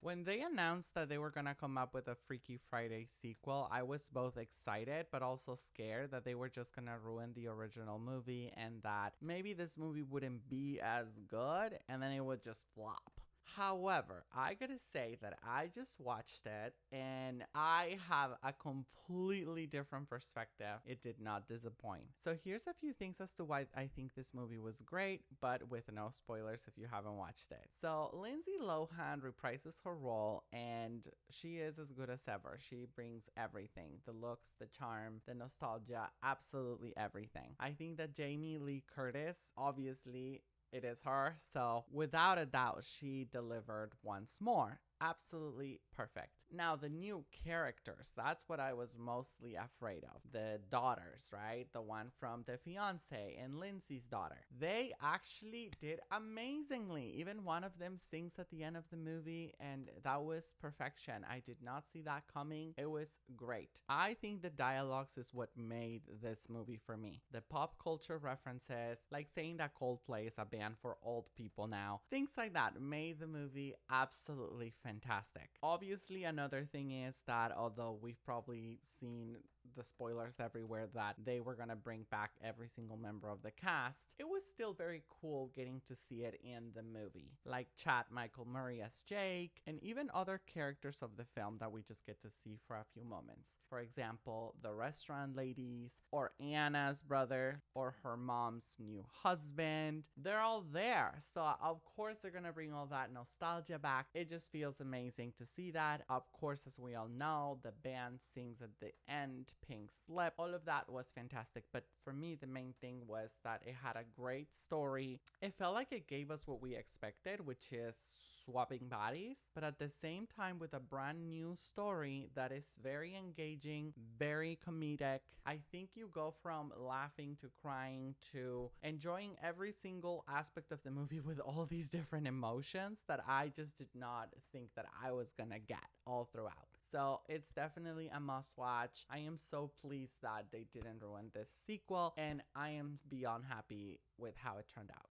When they announced that they were gonna come up with a Freaky Friday sequel, I was both excited but also scared that they were just gonna ruin the original movie and that maybe this movie wouldn't be as good and then it would just flop. However, I gotta say that I just watched it and I have a completely different perspective. It did not disappoint. So here's a few things as to why I think this movie was great, but with no spoilers if you haven't watched it. So Lindsay Lohan reprises her role and she is as good as ever. She brings everything, the looks, the charm, the nostalgia, absolutely everything. I think that Jamie Lee Curtis, obviously, it is her. So without a doubt, she delivered once more. Absolutely perfect. Now, the new characters, that's what I was mostly afraid of. The daughters, right? The one from The Fiancé and Lindsay's daughter. They actually did amazingly. Even one of them sings at the end of the movie, and that was perfection. I did not see that coming. It was great. I think the dialogues is what made this movie for me. The pop culture references, like saying that Coldplay is a band for old people now, things like that made the movie absolutely fantastic. Obviously, another thing is that although we've probably seen the spoilers everywhere that they were gonna bring back every single member of the cast, it was still very cool getting to see it in the movie. Like Chad Michael Murray as Jake, and even other characters of the film that we just get to see for a few moments. For example, the restaurant ladies, or Anna's brother, or her mom's new husband. They're all there. So of course they're gonna bring all that nostalgia back. It just feels amazing to see that. Of course, as we all know, the band sings at the end, Pink Slip. All of that was fantastic. But for me, the main thing was that it had a great story. It felt like it gave us what we expected, which is swapping bodies, but at the same time with a brand new story that is very engaging, very comedic. I think you go from laughing to crying to enjoying every single aspect of the movie with all these different emotions that I just did not think that I was gonna get all throughout. So it's definitely a must watch. I am so pleased that they didn't ruin this sequel, and I am beyond happy with how it turned out.